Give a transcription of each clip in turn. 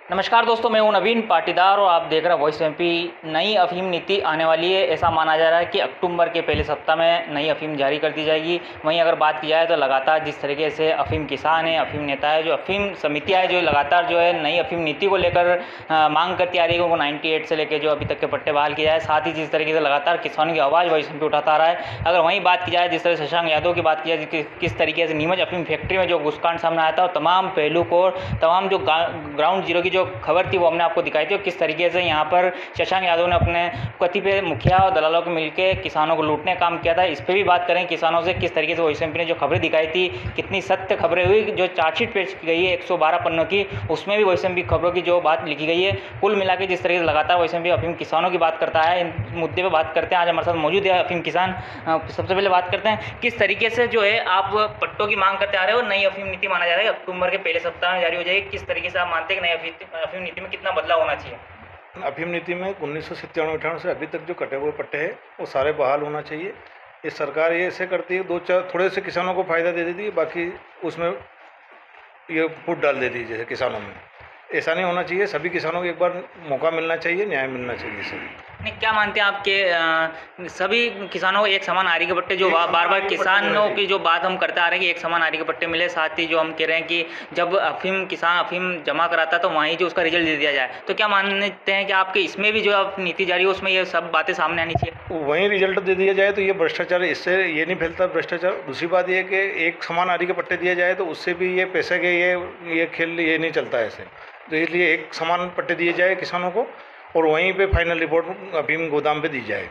नमस्कार दोस्तों, मैं हूं नवीन पाटीदार और आप देख रहे हैं वॉइस एमपी। नई अफीम नीति आने वाली है। ऐसा माना जा रहा है कि अक्टूबर के पहले सप्ताह में नई अफीम जारी कर दी जाएगी। वहीं अगर बात की जाए तो लगातार जिस तरीके से अफीम किसान हैं, अफीम नेता है, जो अफीम समितियाँ है, जो लगातार जो है नई अफीम नीति को लेकर मांग करती आ रही है उनको 98 से लेकर जो अभी तक के पट्टे बहाल किया है। साथ ही जिस तरीके से लगातार किसानों की आवाज़ वॉइस एमपी उठाता आ रहा है। अगर वहीं बात की जाए जिस तरह से शशांक यादव की बात की जाए, किस तरीके से नीमच अफीम फैक्ट्री में जो घुसकांड सामने आया था और तमाम पहलू को, तमाम जो ग्राउंड जीरो की जो खबर थी वो हमने आपको दिखाई थी और किस तरीके से यहाँ पर शशांक यादव ने अपने कतिपय मुखिया और दलालों को मिलकर किसानों को लूटने का काम किया था। इस पर भी बात करें किसानों से, किस तरीके से वॉइस एमपी ने जो खबरें दिखाई थी, कितनी सत्य खबरें हुई। जो चार्जशीट पेश की गई है 112 पन्नों की, उसमें भी वॉइस एमपी खबरों की जो बात लिखी गई है। कुल मिला के जिस तरीके से लगातार वॉइस एमपी अफीम किसानों की बात करता है, इन मुद्दे पर बात करते हैं। आज हमारे साथ मौजूद है अफीम किसान। सबसे पहले बात करते हैं किस तरीके से जो है आप पट्टों की मांग करते आ रहे हो। नई अफीम नीति माना जा रहा है अक्टूबर के पहले सप्ताह में जारी हो जाएगी। किस तरीके से आप मानते हैं कि नई अफीम नीति में कितना बदलाव होना चाहिए? अफीम नीति में 1997-98 से अभी तक जो कटे हुए पट्टे हैं वो सारे बहाल होना चाहिए। ये सरकार ये ऐसे करती है, दो चार थोड़े से किसानों को फ़ायदा दे देती है, बाकी उसमें ये फूट डाल देती है जैसे किसानों में। ऐसा नहीं होना चाहिए। सभी किसानों को एक बार मौका मिलना चाहिए, न्याय मिलना चाहिए सभी। नहीं, क्या मानते हैं आपके सभी किसानों को एक समान आरी के पट्टे, जो बार बार किसानों की जो बात हम करते आ रहे हैं कि एक समान आरी के पट्टे मिले। साथ ही जो हम कह रहे हैं कि जब किसान अफीम जमा कराता तो वहीं जो उसका रिजल्ट दे दिया जाए, तो क्या मानते हैं कि आपके इसमें भी जो नीति जारी हो उसमें ये सब बातें सामने आनी चाहिए? वहीं रिजल्ट दे दिया जाए तो ये भ्रष्टाचार, इससे ये नहीं फैलता भ्रष्टाचार। दूसरी बात ये कि एक समान आरी के पट्टे दिए जाए तो उससे भी ये पैसे के ये खेल ये नहीं चलता ऐसे। तो इसलिए एक समान पट्टे दिए जाए किसानों को और वहीं पे फाइनल रिपोर्ट अफीम गोदाम पे दी जाए।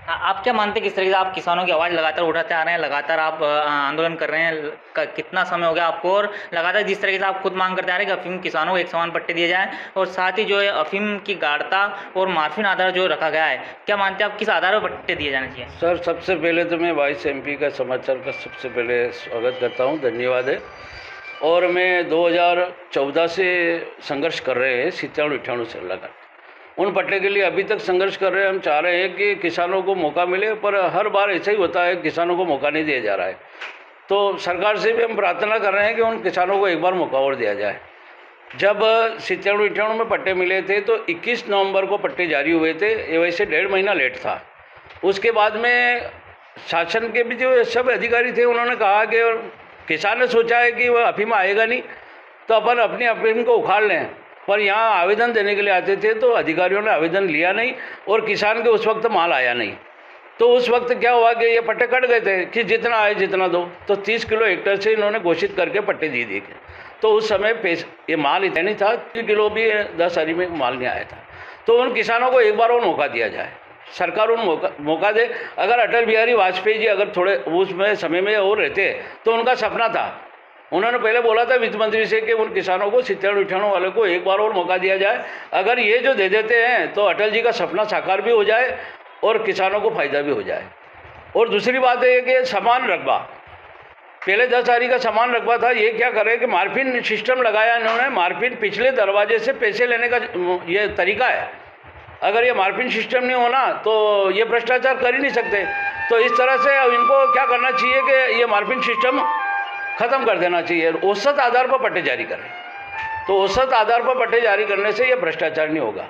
आप क्या मानते हैं किस तरीके से आप किसानों की आवाज़ लगातार उठाते आ रहे हैं, लगातार आप आंदोलन कर रहे हैं, कितना समय हो गया आपको? और लगातार जिस तरीके से आप खुद मांग करते आ रहे हैं कि अफीम किसानों को एक समान पट्टे दिए जाए और साथ ही जो है अफीम की गाढ़ता और मार्फिन आधार जो रखा गया है, क्या मानते हैं आप किस आधार पर पट्टे दिए जाने चाहिए? सर, सबसे पहले तो मैं वॉइस एमपी का समाचार का सबसे पहले स्वागत करता हूँ, धन्यवाद है। और मैं 2014 से संघर्ष कर रहे हैं 97-98 से लगातार उन पट्टे के लिए अभी तक संघर्ष कर रहे हैं। हम चाह रहे हैं कि किसानों को मौका मिले, पर हर बार ऐसा ही होता है, किसानों को मौका नहीं दिया जा रहा है। तो सरकार से भी हम प्रार्थना कर रहे हैं कि उन किसानों को एक बार मौका और दिया जाए। जब 97-98 में पट्टे मिले थे तो 21 नवंबर को पट्टे जारी हुए थे। ये वैसे 1.5 महीना लेट था। उसके बाद में शासन के भी जो सब अधिकारी थे उन्होंने कहा कि किसान ने सोचा है कि वह अफीम आएगा नहीं तो अपन अपनी अफीम को उखाड़ लें, पर यहाँ आवेदन देने के लिए आते थे तो अधिकारियों ने आवेदन लिया नहीं और किसान के उस वक्त माल आया नहीं। तो उस वक्त क्या हुआ कि ये पट्टे कट गए थे कि जितना आए जितना दो, तो 30 किलो हेक्टेयर से इन्होंने घोषित करके पट्टे दे दिए। तो उस समय ये माल इतना नहीं था, 30 किलो भी 10 हरी में माल नहीं आया था। तो उन किसानों को एक बार और मौका दिया जाए, सरकार उन मौका दे। अगर अटल बिहारी वाजपेयी जी अगर थोड़े उसमें समय में और रहते तो उनका सपना था, उन्होंने पहले बोला था वित्त मंत्री से कि उन किसानों को 97-98 वाले को एक बार और मौका दिया जाए। अगर ये जो दे देते हैं तो अटल जी का सपना साकार भी हो जाए और किसानों को फायदा भी हो जाए। और दूसरी बात है कि समान रकबा, पहले 10 हरी का समान रकबा था, ये क्या करे कि मार्फिन सिस्टम लगाया इन्होंने। मार्फिन पिछले दरवाजे से पैसे लेने का ये तरीका है। अगर ये मार्फिन सिस्टम नहीं होना तो ये भ्रष्टाचार कर ही नहीं सकते। तो इस तरह से इनको क्या करना चाहिए कि ये मार्फिन सिस्टम ख़त्म कर देना चाहिए, औसत आधार पर पट्टे जारी करें। तो औसत आधार पर पट्टे जारी करने से ये भ्रष्टाचार नहीं होगा,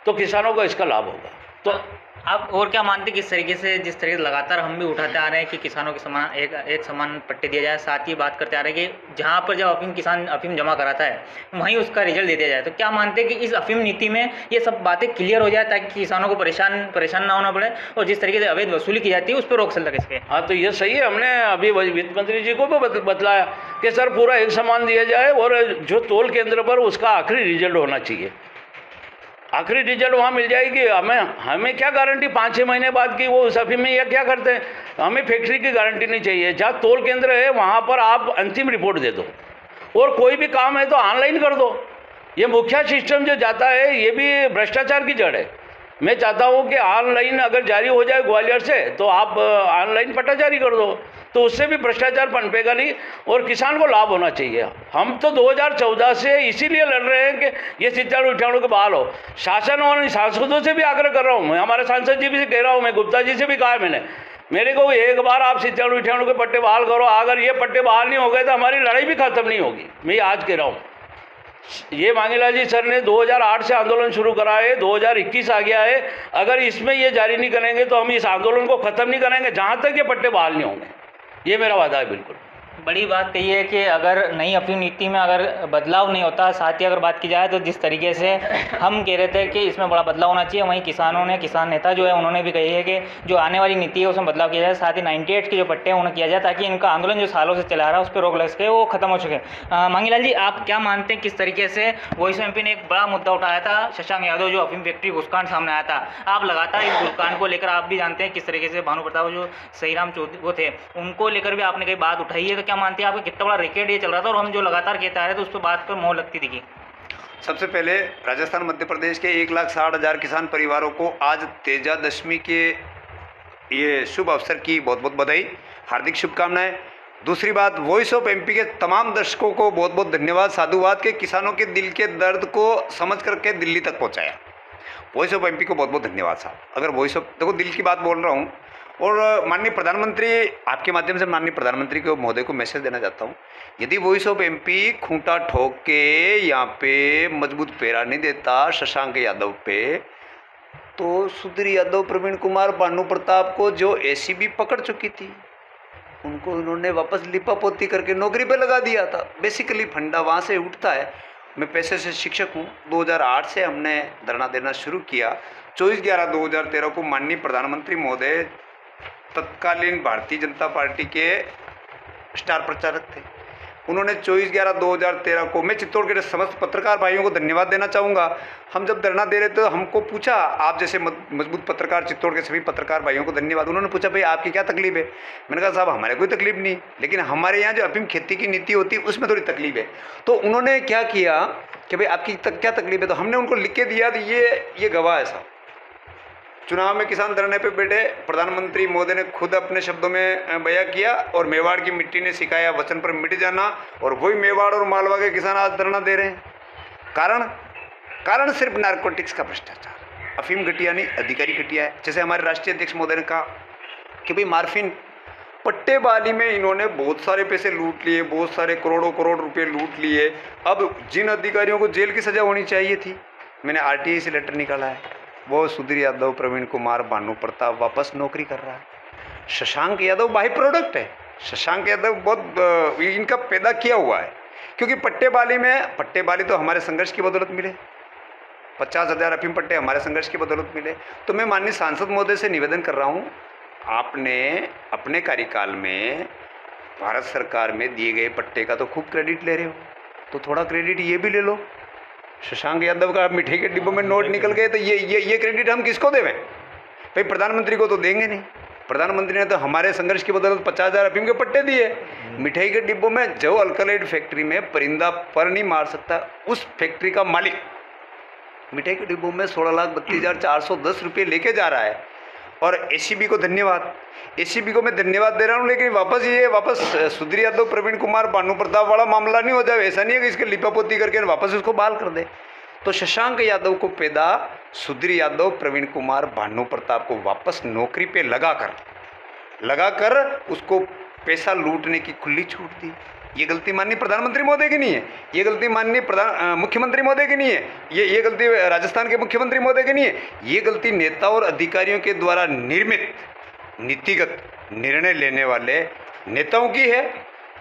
तो किसानों को इसका लाभ होगा। तो आप और क्या मानते हैं किस तरीके से, जिस तरीके से लगातार हम भी उठाते आ रहे हैं कि किसानों के समान एक समान पट्टे दिया जाए, साथ ही बात करते आ रहे हैं कि जहां पर जब किसान अफीम जमा कराता है वहीं उसका रिजल्ट दे दिया जाए, तो क्या मानते हैं कि इस अफीम नीति में ये सब बातें क्लियर हो जाए ताकि किसानों को परेशान ना होना पड़े और जिस तरीके से अवैध वसूली की जाती है उस पर रोक सके इसके? हाँ, तो ये सही है। हमने अभी वित्त मंत्री जी को भी बतलाया कि सर पूरा एक समान दिया जाए और जो तोल केंद्र पर उसका आखिरी रिजल्ट होना चाहिए। आखिरी रिजल्ट वहाँ मिल जाएगी। हमें क्या गारंटी 5-6 महीने बाद की वो उस अफीम में, यह क्या करते हैं, हमें फैक्ट्री की गारंटी नहीं चाहिए। जहाँ तोल केंद्र है वहाँ पर आप अंतिम रिपोर्ट दे दो और कोई भी काम है तो ऑनलाइन कर दो। ये मुखिया सिस्टम जो जाता है ये भी भ्रष्टाचार की जड़ है। मैं चाहता हूँ कि ऑनलाइन अगर जारी हो जाए ग्वालियर से तो आप ऑनलाइन पट्टा जारी कर दो, तो उससे भी भ्रष्टाचार पनपेगा नहीं और किसान को लाभ होना चाहिए। हम तो 2014 से इसीलिए लड़ रहे हैं कि ये 97-98 के बहाल हो। शासन और सांसदों से भी आग्रह कर रहा हूँ, मैं हमारे सांसद जी भी से कह रहा हूँ, मैं गुप्ता जी से भी कहा है मैंने, मेरे को एक बार आप 97-98 के पट्टे बहाल करो। अगर ये पट्टे बहाल नहीं हो गए तो हमारी लड़ाई भी खत्म नहीं होगी। मैं आज कह रहा हूँ ये मांगीलाल जी सर ने 2008 से आंदोलन शुरू करा है, 2021 आ गया है। अगर इसमें ये जारी नहीं करेंगे तो हम इस आंदोलन को ख़त्म नहीं करेंगे जहाँ तक ये पट्टे बहाल नहीं होंगे। ये मेरा वादा है। बिल्कुल बड़ी बात कही है कि अगर नई अफीम नीति में अगर बदलाव नहीं होता, साथ ही अगर बात की जाए तो जिस तरीके से हम कह रहे थे कि इसमें बड़ा बदलाव होना चाहिए, वहीं किसानों ने, किसान नेता जो है उन्होंने भी कही है कि जो आने वाली नीति है उसमें बदलाव किया जाए, साथ ही 98 के जो पट्टे हैं उन्हें किया जाए ताकि इनका आंदोलन जो सालों से चला रहा है उस पर रोक लग सके, वो खत्म हो सके। मांगीलाल जी, आप क्या मानते हैं किस तरीके से वॉइस एमपी ने एक बड़ा मुद्दा उठाया था, शशांक यादव जो अफीम फैक्ट्री घुसकांड सामने आया था, आप लगातार इस घुसकांड को लेकर आप भी जानते हैं किस तरीके से भानु प्रताप जो सहीराम चौधरी वो थे उनको लेकर भी आपने कई बात उठाई है, तो क्या मानते हैं आपका कितना बड़ा रैकेट ये चल रहा था और हम जो लगातार कहते आ रहे थे उस पर बात पर मोहर लगती दिखी? सबसे पहले राजस्थान मध्य प्रदेश के 1,60,000 किसान परिवारों को आज तेजादशमी के ये शुभ अवसर की बहुत बहुत बधाई, हार्दिक शुभकामनाएं। दूसरी बात, वॉइस ऑफ एमपी के तमाम दर्शकों को बहुत बहुत धन्यवाद, साधुवाद के किसानों के दिल के दर्द को समझ करके दिल्ली तक पहुंचाया। वॉइस ऑफ एमपी को बहुत बहुत धन्यवाद साहब। अगर वॉइस ऑफ, देखो दिल की बात बोल रहा हूँ, और माननीय प्रधानमंत्री, आपके माध्यम से माननीय प्रधानमंत्री को महोदय को मैसेज देना चाहता हूँ, यदि वॉइस ऑफ एमपी खूंटा ठोक के यहाँ पे मजबूत पेरा नहीं देता शशांक यादव पे, तो सुधीर यादव, प्रवीण कुमार, भानु प्रताप को जो एसीबी पकड़ चुकी थी उनको उन्होंने वापस लिपापोती करके नौकरी पे लगा दिया था। बेसिकली फंडा वहाँ से उठता है। मैं पेशे से शिक्षक हूँ। 2008 से हमने धरना देना शुरू किया। 24/11/2013 को माननीय प्रधानमंत्री महोदय तत्कालीन भारतीय जनता पार्टी के स्टार प्रचारक थे, उन्होंने 24/11/2013 को, मैं चित्तौड़ के समस्त पत्रकार भाइयों को धन्यवाद देना चाहूँगा। हम जब धरना दे रहे थे तो हमको पूछा, आप जैसे मजबूत पत्रकार, चित्तौड़ के सभी पत्रकार भाइयों को धन्यवाद, उन्होंने पूछा भाई आपकी क्या तकलीफ है? मैंने कहा साहब हमारे कोई तकलीफ नहीं, लेकिन हमारे यहाँ जो अफीम खेती की नीति होती है उसमें थोड़ी तकलीफ है। तो उन्होंने क्या किया कि भाई आपकी क्या तकलीफ है, तो हमने उनको लिख के दिया, तो ये गवाह है साहब। चुनाव में किसान धरने पे बैठे, प्रधानमंत्री मोदी ने खुद अपने शब्दों में बयां किया, और मेवाड़ की मिट्टी ने सिखाया वचन पर मिट जाना, और वही मेवाड़ और मालवा के किसान आज धरना दे रहे हैं। कारण सिर्फ नारकोटिक्स का भ्रष्टाचार, अफीम घटिया नहीं, अधिकारी घटिया है। जैसे हमारे राष्ट्रीय अध्यक्ष महोदय ने कहा कि भाई मार्फिन पट्टेबाजी में इन्होंने बहुत सारे पैसे लूट लिए, बहुत सारे करोड़ों रुपए लूट लिए। अब जिन अधिकारियों को जेल की सजा होनी चाहिए थी, मैंने आरटीआई से लेटर निकाला है, वो सुधीर यादव, प्रवीण कुमार, भानु प्रताप वापस नौकरी कर रहा है। शशांक यादव बाई प्रोडक्ट है। शशांक यादव बहुत इनका पैदा किया हुआ है, क्योंकि पट्टेबाजी तो हमारे संघर्ष की बदौलत मिले, 50,000 अफीम पट्टे हमारे संघर्ष की बदौलत मिले। तो मैं माननीय सांसद महोदय से निवेदन कर रहा हूँ, आपने अपने कार्यकाल में भारत सरकार में दिए गए पट्टे का तो खूब क्रेडिट ले रहे हो, तो थोड़ा क्रेडिट ये भी ले लो। शशांक यादव का मिठाई के डिब्बों में नोट निकल गए, तो ये क्रेडिट हम किसको देवें? भाई प्रधानमंत्री को तो देंगे नहीं। प्रधानमंत्री ने तो हमारे संघर्ष की बदौलत 50,000 अफीम के पट्टे दिए। मिठाई के डिब्बों में जो अल्कलाइड फैक्ट्री में परिंदा पर नहीं मार सकता, उस फैक्ट्री का मालिक मिठाई के डिब्बों में 16,32,410 रुपये लेके जा रहा है। और एसीबी को धन्यवाद, एसीबी को मैं धन्यवाद दे रहा हूँ, लेकिन वापस सुधीर यादव, प्रवीण कुमार, भानु प्रताप वाला मामला नहीं हो जाए। ऐसा नहीं है कि इसके लिपापोती करके वापस उसको बहाल कर दे। तो शशांक यादव को पैदा सुधीर यादव, प्रवीण कुमार, भानु प्रताप को वापस नौकरी पे लगाकर उसको पैसा लूटने की खुली छूट दी। ये गलती माननीय प्रधानमंत्री महोदय की नहीं है, ये गलती माननीय मुख्यमंत्री महोदय की नहीं है, ये गलती राजस्थान के मुख्यमंत्री महोदय की नहीं है, ये गलती नेता और अधिकारियों के द्वारा निर्मित नीतिगत निर्णय लेने वाले नेताओं की है।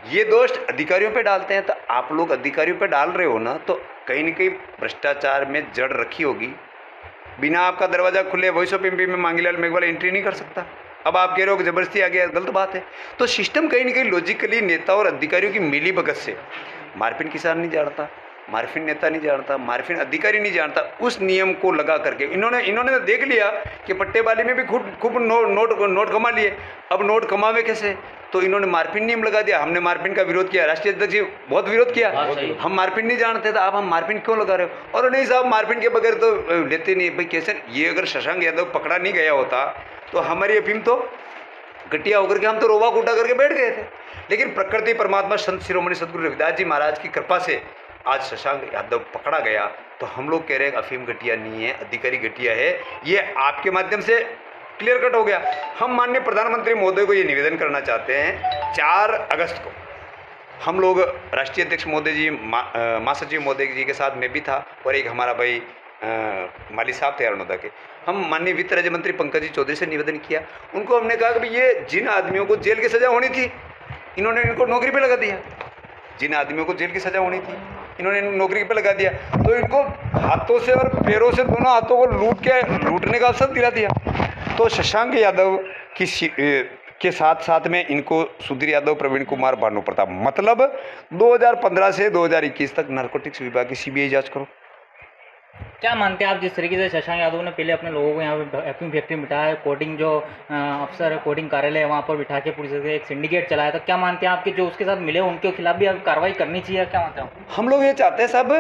ये दोष अधिकारियों पे डालते हैं। तो आप लोग अधिकारियों पे डाल रहे हो ना, तो कहीं न कहीं भ्रष्टाचार में जड़ रखी होगी। बिना आपका दरवाज़ा खुले वॉइस ऑफ एमपी में मांगीलाल मेघवाल एंट्री नहीं कर सकता। अब आप कह रहे हो कि जबरदस्ती आ गया, गलत बात है। तो सिस्टम कहीं न कहीं लॉजिकली नेता और अधिकारियों की मिली भगत से, मार्फिन किसान नहीं जानता, मार्फिन नेता नहीं जानता, मार्फिन अधिकारी नहीं जानता, उस नियम को लगा करके इन्होंने देख लिया कि पट्टेबाजी में भी खूब नोट कमा लिए। अब नोट कमावे कैसे, तो इन्होंने मार्फिन नियम लगा दिया। हमने मार्फिन का विरोध किया, राष्ट्रीय अध्यक्ष जी बहुत विरोध किया। हम मार्फिन नहीं जानते थे, अब हम मार्फिन क्यों लगा रहे हो? और नहीं साहब, मार्फिन के बगैर तो लेते नहीं। भाई कैसे? ये अगर शशांक यादव पकड़ा नहीं गया होता तो हमारी अफीम तो घटिया होकर के हम तो रोवा कूटा करके बैठ गए थे। लेकिन प्रकृति, परमात्मा, संत शिरोमणि सदगुरु रविदास जी महाराज की कृपा से आज शशांक यादव पकड़ा गया। तो हम लोग कह रहे हैं अफीम घटिया नहीं है, अधिकारी घटिया है। ये आपके माध्यम से क्लियर कट हो गया। हम माननीय प्रधानमंत्री महोदय को ये निवेदन करना चाहते हैं, 4 अगस्त को हम लोग राष्ट्रीय अध्यक्ष महोदय जी, महासचिव महोदय जी के साथ मैं भी था, और एक हमारा भाई माली साहब थे अरुणोदय के। हम माननीय वित्त राज्य मंत्री पंकज जी चौधरी से निवेदन किया। उनको हमने कहा कि भाई ये जिन आदमियों को जेल की सज़ा होनी थी, इन्होंने इनको नौकरी पे लगा दिया। जिन आदमियों को जेल की सज़ा होनी थी, इन्होंने नौकरी पे लगा दिया। तो इनको हाथों से और पैरों से, दोनों हाथों को लूटने का अवसर दिला दिया। तो शशांक यादव के साथ साथ में इनको सुधीर यादव, प्रवीण कुमार, भानु प्रताप, मतलब 2015 से 2021 तक नारकोटिक्स विभाग की सीबीआई जांच करो। क्या मानते हैं आप, जिस तरीके से शशांक यादव ने पहले अपने लोगों को यहाँ पे अफीम फैक्ट्री में बिठाया, कोडिंग जो अफसर कोडिंग कार्यालय है वहाँ पर बिठा के पूरी तरह से एक सिंडिकेट चलाया, तो क्या मानते हैं आपके जो उसके साथ मिले उनके खिलाफ भी अब कार्रवाई करनी चाहिए? क्या मानते हैं हम लोग ये चाहते हैं सब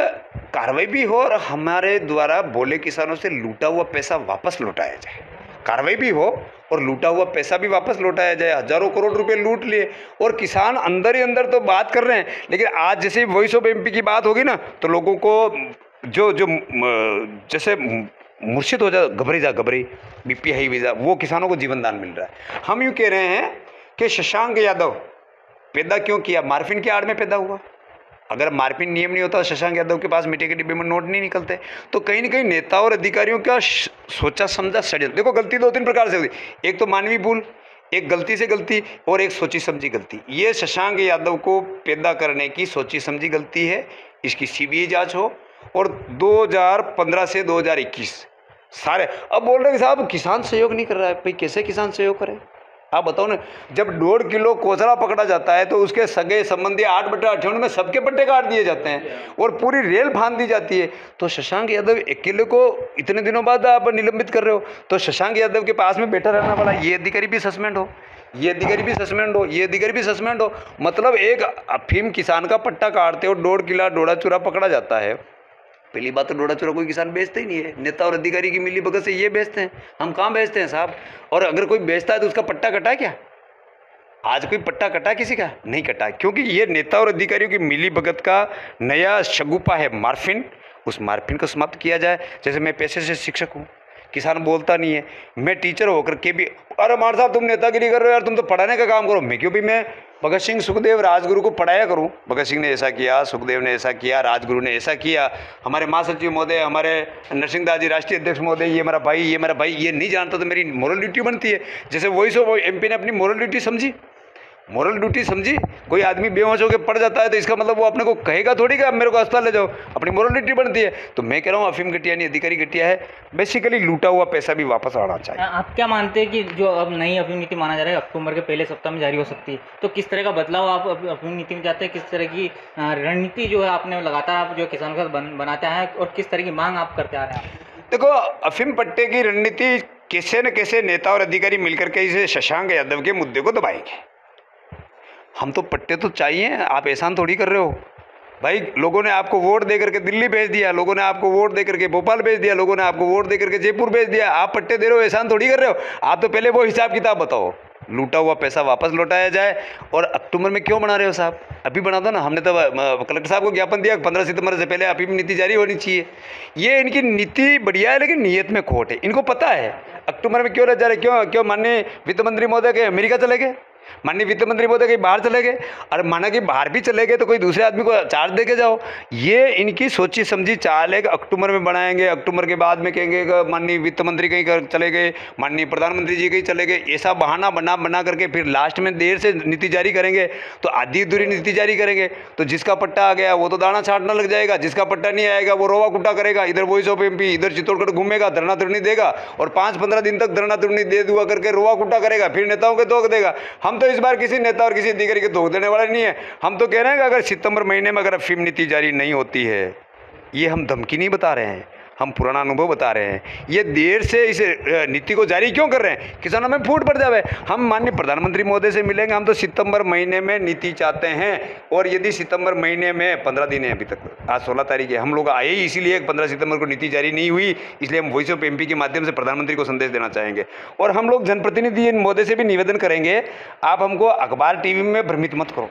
कार्रवाई भी हो और हमारे द्वारा बोले किसानों से लूटा हुआ पैसा वापस लौटाया जाए। कार्रवाई भी हो और लूटा हुआ पैसा भी वापस लौटाया जाए। हजारों करोड़ रुपए लूट लिए और किसान अंदर ही अंदर तो बात कर रहे हैं, लेकिन आज जैसे वॉइस ऑफ एमपी की बात होगी ना, तो लोगों को जो जैसे मुर्शिद हो जा, घबरी बीपी हाई वीजा, वो किसानों को जीवन दान मिल रहा है। हम यूँ कह रहे हैं कि शशांक यादव पैदा क्यों किया? मार्फिन की आड़ में पैदा हुआ। अगर मार्फिन नियम नहीं होता, शशांक यादव के पास मीठे के डिब्बे में नोट नहीं निकलते। तो कहीं ना कहीं नेता और अधिकारियों का सोचा समझा षड्यंत्र। देखो, गलती 2-3 प्रकार से होती, एक तो मानवीय भूल, एक गलती से गलती, और एक सोची समझी गलती। ये शशांक यादव को पैदा करने की सोची समझी गलती है। इसकी सीबीआई जांच हो। और 2015 से 2021 सारे अब बोल रहे हैं साहब किसान सहयोग नहीं कर रहा है। भाई कैसे किसान सहयोग करें? आप बताओ ना। जब 1.5 किलो कोसला पकड़ा जाता है तो उसके सगे संबंधी 8/58 में सबके पट्टे काट दिए जाते हैं और पूरी रेल फांद दी जाती है। तो शशांक यादव अकेले को इतने दिनों बाद आप निलंबित कर रहे हो। तो शशांक यादव के पास में बैठा रहना वाला ये अधिकारी भी सस्पेंड हो, ये अधिकारी भी सस्पेंड हो, ये अधिकारी भी सस्पेंड हो। मतलब एक अफीम किसान का पट्टा काटते हो, 1.5 किलो डोडा चूरा पकड़ा जाता है। पहली बात तो डोडा चूरा कोई किसान बेचते ही नहीं है, नेता और अधिकारी की मिली भगत से ये बेचते हैं। हम कहाँ बेचते हैं साहब? और अगर कोई बेचता है तो उसका पट्टा कटा क्या? आज कोई पट्टा कटा किसी का? नहीं कटा, क्योंकि ये नेता और अधिकारियों की मिली भगत का नया शगुफा है मार्फिन। उस मार्फिन को समाप्त किया जाए। जैसे मैं पेशे से शिक्षक हूँ, किसान बोलता नहीं है, मैं टीचर होकर के भी, अरे मार साहब तुम नेतागिरी कर रहे हो यार, तुम तो पढ़ाने का काम करो। मैं क्यों भी मैं भगत सिंह, सुखदेव, राजगुरु को पढ़ाया करूं? भगत सिंह ने ऐसा किया, सुखदेव ने ऐसा किया, राजगुरु ने ऐसा किया, हमारे महासचिव महोदय, हमारे नरसिंहदास जी राष्ट्रीय अध्यक्ष महोदय, ये मेरा भाई, ये मेरा भाई, ये नहीं जानता तो मेरी मोरल ड्यूटी बनती है। जैसे वॉइस ऑफ एमपी ने अपनी मोरल ड्यूटी समझी, मोरल ड्यूटी समझी। कोई आदमी बेहोश होकर पड़ जाता है तो इसका मतलब वो अपने को कहेगा थोड़ी कि अब मेरे को अस्पताल ले जाओ, अपनी मोरल ड्यूटी बनती है। तो मैं कह रहा हूँ अफीम घटिया नहीं, अधिकारी घटिया है। बेसिकली लूटा हुआ पैसा भी वापस आना चाहिए। आप क्या मानते हैं कि जो अब नई अफीम नीति माना जा रहा है अक्टूबर के पहले सप्ताह में जारी हो सकती है, तो किस तरह का बदलाव आप अफीम नीति में चाहते हैं? किस तरह की रणनीति जो है आपने लगातार आप जो किसानों के साथ बनाते हैं और किस तरह की मांग आप करते आ रहे हैं? देखो, अफीम पट्टे की रणनीति कैसे न कैसे नेता और अधिकारी मिलकर के इसे शशांक यादव के मुद्दे को दबाएंगे। हम तो पट्टे तो चाहिए, आप एहसान थोड़ी कर रहे हो भाई। लोगों ने आपको वोट दे करके दिल्ली भेज दिया, लोगों ने आपको वोट दे करके भोपाल भेज दिया, लोगों ने आपको वोट दे करके जयपुर भेज दिया। आप पट्टे दे रहे हो, एहसान थोड़ी कर रहे हो। आप तो पहले वो हिसाब किताब बताओ, लूटा हुआ पैसा वापस लौटाया जाए। और अक्टूबर में क्यों बना रहे हो साहब? अभी बना दो ना। हमने तो कलेक्टर साहब को ज्ञापन दिया 15 सितंबर से पहले अफीम नीति जारी होनी चाहिए। ये इनकी नीति बढ़िया है लेकिन नीयत में खोट है। इनको पता है अक्टूबर में क्यों रह जा रहे, क्यों माननीय वित्त मंत्री महोदय के अमेरिका चले गए, माननीय वित्त मंत्री महोदय कहीं बाहर चले गए। और माना कि बाहर भी चले गए तो कोई दूसरे आदमी को चार्ज दे के जाओ। ये इनकी सोची समझी चाल है कि अक्टूबर में बनाएंगे, अक्टूबर के बाद में कहेंगे कि माननीय वित्त मंत्री कहीं चले गए, माननीय प्रधानमंत्री जी कहीं चले गए। ऐसा बहाना बना करके फिर लास्ट में देर से नीति जारी करेंगे तो आधी अधूरी नीति जारी करेंगे। तो जिसका पट्टा आ गया वो तो दाना छाटने लग जाएगा, जिसका पट्टा नहीं आएगा वो रोवा कुट्टा करेगा। इधर वॉइस ऑफ एमपी, इधर चित्तौड़गढ़ घूमेगा, धरना धुरनी देगा और 5-15 दिन तक धरना धुरनी दे दुआ करके रोवा कुट्टा करेगा, फिर नेताओं के धोख देगा। हम तो इस बार किसी नेता और किसी अधिकारी के धोख देने वाले नहीं है। हम तो कह रहे हैं कि अगर सितंबर महीने में अगर अफीम नीति जारी नहीं होती है, ये हम धमकी नहीं बता रहे हैं, हम पुराना अनुभव बता रहे हैं। ये देर से इस नीति को जारी क्यों कर रहे हैं? किसानों में फूट पड़ जावे। हम माननीय प्रधानमंत्री महोदय से मिलेंगे। हम तो सितंबर महीने में नीति चाहते हैं। और यदि सितंबर महीने में 15 दिन है अभी तक, आज 16 तारीख है, हम लोग आए ही इसीलिए 15 सितंबर को नीति जारी नहीं हुई। इसलिए हम वॉइस ऑफ एमपी के माध्यम से प्रधानमंत्री को संदेश देना चाहेंगे। और हम लोग जनप्रतिनिधि महोदय से भी निवेदन करेंगे, आप हमको अखबार टीवी में भ्रमित मत करो।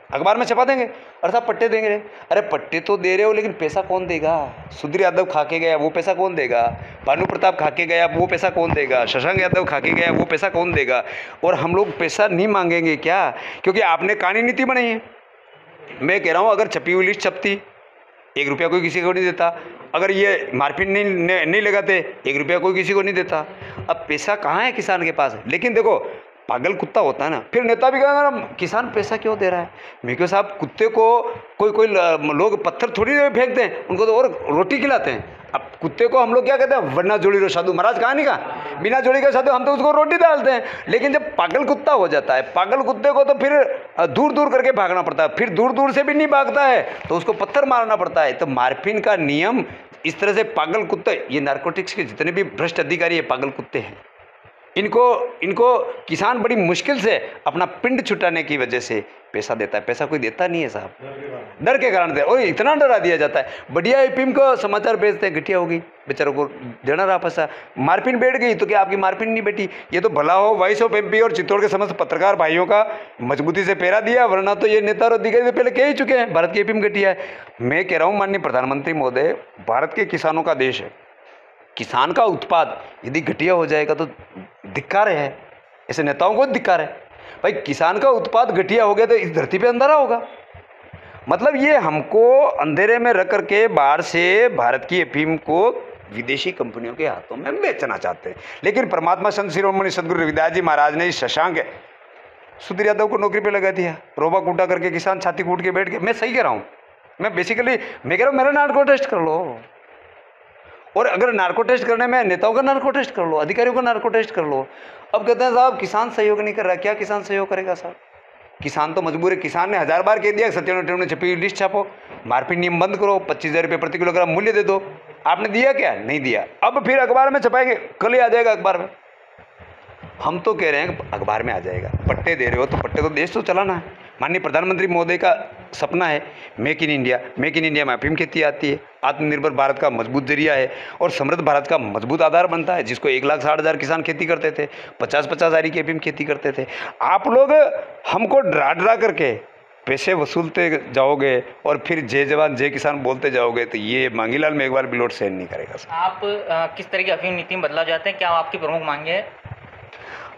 अखबार में छपा देंगे और साहब पट्टे देंगे। अरे पट्टे तो दे रहे हो लेकिन पैसा कौन देगा? सुधीर यादव खा के गया, वो पैसा कौन देगा? भानु प्रताप खा के गया, वो पैसा कौन देगा? शशांक यादव खा के गया, वो पैसा कौन देगा? और हम लोग पैसा नहीं मांगेंगे क्या? क्योंकि आपने कानूनी नीति बनाई है। मैं कह रहा हूँ अगर छपी हुई लिस्ट छपती, 1 रुपया कोई किसी को नहीं देता। अगर ये मार्फिन नहीं लगाते, 1 रुपया कोई किसी को नहीं देता। अब पैसा कहाँ है किसान के पास? लेकिन देखो पागल कुत्ता होता है ना, फिर नेता भी कहेंगे किसान पैसा क्यों दे रहा है। मेरे साहब कुत्ते को कोई लोग पत्थर थोड़ी फेंकते हैं, उनको तो और रोटी खिलाते हैं। अब कुत्ते को हम लोग क्या कहते हैं, वरना जोड़ी रो साधु, महाराज कहानी का बिना जोड़ी का साधु, हम तो उसको रोटी डालते हैं। लेकिन जब पागल कुत्ता हो जाता है, पागल कुत्ते को तो फिर दूर दूर करके भागना पड़ता है, फिर दूर दूर से भी नहीं भागता है तो उसको पत्थर मारना पड़ता है। तो मार्फिन का नियम इस तरह से पागल कुत्ते, ये नारकोटिक्स के जितने भी भ्रष्ट अधिकारी है पागल कुत्ते हैं। इनको किसान बड़ी मुश्किल से अपना पिंड छुटाने की वजह से पैसा देता है। पैसा कोई देता नहीं है साहब, डर के कारण दे। और इतना डरा दिया जाता है। बढ़िया एपीएम को समाचार भेजते हैं घटिया होगी, बेचारों को देना रहा पैसा। मार्फिन बैठ गई तो क्या आपकी मार्फिन नहीं बैठी? ये तो भला हो वॉइस ऑफ एमपी और चित्तौड़ के समस्त पत्रकार भाइयों का मजबूती से पैरा दिया, वरना तो ये नेता और अधिकारी तो पहले कह ही चुके हैं भारत की एपीएम घटिया है। मैं कह रहा हूँ माननीय प्रधानमंत्री महोदय, भारत के किसानों का देश है। किसान का उत्पाद यदि घटिया हो जाएगा तो धिक्कार है, ऐसे नेताओं को धिक्कार है। भाई किसान का उत्पाद घटिया हो गया तो इस धरती पे अंधारा होगा। मतलब ये हमको अंधेरे में रख करके बाहर से भारत की अफीम को विदेशी कंपनियों के हाथों में बेचना चाहते हैं। लेकिन परमात्मा संत शिरोमणि सदगुरु रविदास जी महाराज ने इस शशांक सुधीर यादव को नौकरी पे लगा दिया। रोबा कूटा करके किसान छाती कूट के बैठ गए। मैं सही कह रहा हूँ, मैं बेसिकली मैं कह रहा हूँ मेरा नार्को टेस्ट कर लो। और अगर नार्को टेस्ट करने में नेताओं का नार्को टेस्ट कर लो, अधिकारियों का नार्को टेस्ट कर लो। अब कहते हैं साहब किसान सहयोग नहीं कर रहा। क्या किसान सहयोग करेगा साहब? किसान तो मजबूर है। किसान ने 1000 बार कह दिया 97 में छपी लिस्ट छापो, मार्फिन नियम बंद करो, 25,000 रुपये प्रति किलोग्राम मूल्य दे दो। आपने दिया क्या? नहीं दिया। अब फिर अखबार में छपाएंगे, कल ही आ जाएगा अखबार में। हम तो कह रहे हैं अखबार में आ जाएगा। पट्टे दे रहे हो तो पट्टे को देश तो चलाना है। माननीय प्रधानमंत्री महोदय का सपना है make in India. Make in India में अफीम खेती आती है, आत्मनिर्भर भारत का मजबूत जरिया है और समृद्ध भारत का मजबूत आधार बनता है। जिसको 1,60,000 किसान खेती करते थे, 50-50 आरी की अफीम खेती करते थे। आप लोग हमको डरा करके पैसे वसूलते जाओगे और फिर जय जवान जय किसान बोलते जाओगे तो ये मांगीलाल मेघवाल बिलोट सहन नहीं करेगा। आप किस तरह की अफीम नीति में बदलाव चाहते हैं? क्या आपकी प्रमुख मांगे है?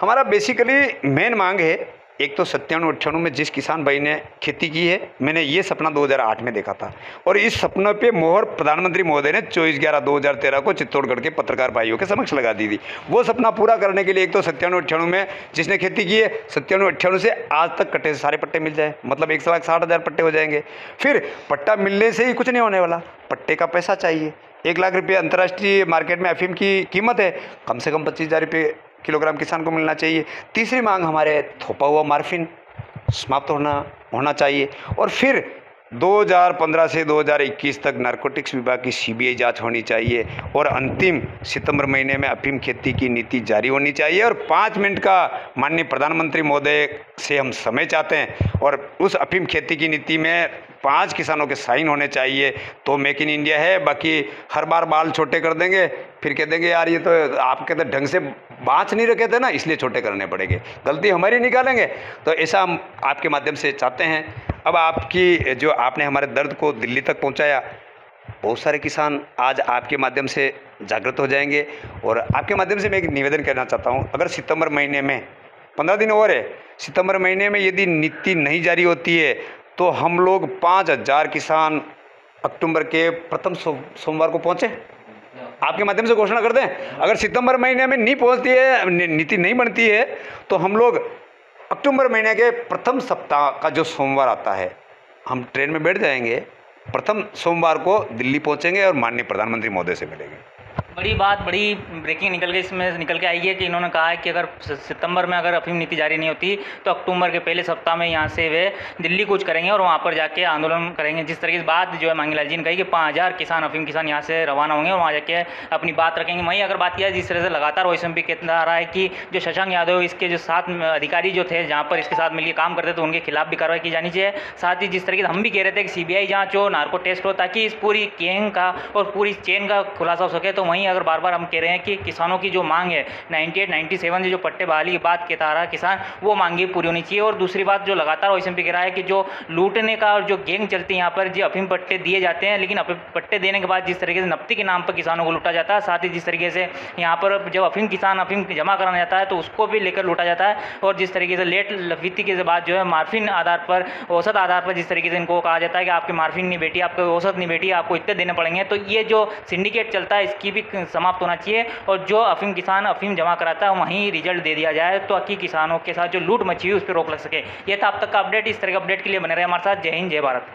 हमारा बेसिकली मेन मांग है, एक तो 97-98 में जिस किसान भाई ने खेती की है, मैंने ये सपना 2008 में देखा था और इस सपने पे मोहर प्रधानमंत्री महोदय ने 24/11/2013 को चित्तौड़गढ़ के पत्रकार भाइयों के समक्ष लगा दी थी। वो सपना पूरा करने के लिए एक तो 97-98 में जिसने खेती की है, 97-98 से आज तक कटे सारे पट्टे मिल जाए, मतलब 1,60,000 पट्टे हो जाएंगे। फिर पट्टा मिलने से ही कुछ नहीं होने वाला, पट्टे का पैसा चाहिए। 1 लाख रुपये अंतर्राष्ट्रीय मार्केट में अफीम की कीमत है, कम से कम 25,000 रुपये किलोग्राम किसान को मिलना चाहिए। तीसरी मांग हमारे थोपा हुआ मार्फिन समाप्त होना चाहिए। और फिर 2015 से 2021 तक नारकोटिक्स विभाग की सीबीआई जांच होनी चाहिए और अंतिम सितंबर महीने में अफीम खेती की नीति जारी होनी चाहिए। और 5 मिनट का माननीय प्रधानमंत्री महोदय से हम समय चाहते हैं और उस अफीम खेती की नीति में 5 किसानों के साइन होने चाहिए तो मेक इन इंडिया है। बाकी हर बार बाल छोटे कर देंगे, फिर कह देंगे यार ये तो आपके तो ढंग से बाँच नहीं रखे थे ना, इसलिए छोटे करने पड़ेंगे, गलती हमारी निकालेंगे। तो ऐसा हम आपके माध्यम से चाहते हैं। अब आपकी जो आपने हमारे दर्द को दिल्ली तक पहुंचाया, बहुत सारे किसान आज आपके माध्यम से जागृत हो जाएंगे। और आपके माध्यम से मैं एक निवेदन करना चाहता हूं, अगर सितंबर महीने में 15 दिन और है, सितंबर महीने में यदि नीति नहीं जारी होती है तो हम लोग 5,000 किसान अक्टूबर के प्रथम सोमवार को पहुँचे, आपके माध्यम से घोषणा कर दें। अगर सितंबर महीने में नहीं पहुंचती है, नीति नहीं बनती है, तो हम लोग अक्टूबर महीने के प्रथम सप्ताह का जो सोमवार आता है, हम ट्रेन में बैठ जाएंगे, प्रथम सोमवार को दिल्ली पहुंचेंगे और माननीय प्रधानमंत्री महोदय से मिलेंगे। बड़ी ब्रेकिंग निकल गई इसमें निकल के आई है कि इन्होंने कहा है कि अगर सितंबर में अगर अफीम नीति जारी नहीं होती तो अक्टूबर के पहले सप्ताह में यहाँ से वे दिल्ली कूच करेंगे और वहाँ पर जाके आंदोलन करेंगे। जिस तरीके से बात जो है मांगीलाल जी ने कही कि 5,000 किसान अफीम किसान यहाँ से रवाना होंगे और वहाँ जाके अपनी बात रखेंगे। वहीं अगर बात किया जिस तरह से लगातार वॉइस एमपी कहता आ रहा है कि जो शशांक यादव इसके जो 7 अधिकारी जो थे जहाँ पर इसके साथ मिलकर काम करते थे उनके खिलाफ भी कार्रवाई की जानी चाहिए। साथ ही जिस तरीके से हम भी कह रहे थे कि सीबीआई जाँच हो, नार्को टेस्ट हो, ताकि इस पूरी गैंग का और पूरी चेन का खुलासा हो सके। तो वहीं वहीं अगर बार बार हम कह रहे हैं कि किसानों की जो मांग है 98-97 से जो पट्टे बहाली की बात कहता रहा किसान, वो मांगे पूरी होनी चाहिए। और दूसरी बात जो लगातार OSMP कह रहा है कि जो लूटने का और जो गैंग चलती है यहाँ पर, जो अफीम पट्टे दिए जाते हैं, लेकिन पट्टे देने के बाद जिस तरीके से नफ्ती के नाम पर किसानों को लूटा जाता है, साथ ही जिस तरीके से यहाँ पर जब किसान अफीम जमा कराना जाता है तो उसको भी लेकर लूटा जाता है। और जिस तरीके से लेट वित्ती के बाद जो है मार्फिन आधार पर, औसत आधार पर जिस तरीके से इनको कहा जाता है कि आपकी मार्फिन नहीं बेटी, आपके औसत नहीं बेटी, आपको इतने देने पड़ेंगे, तो ये जो सिंडिकेट चलता है इसकी भी समाप्त होना चाहिए। और जो अफीम किसान अफीम जमा कराता है वहीं रिजल्ट दे दिया जाए ताकि किसानों के साथ जो लूट मची हुई उस पर रोक लग सके। ये था अब तक का अपडेट। इस तरह के अपडेट के लिए बने रहे हमारे साथ। जय हिंद, जय भारत।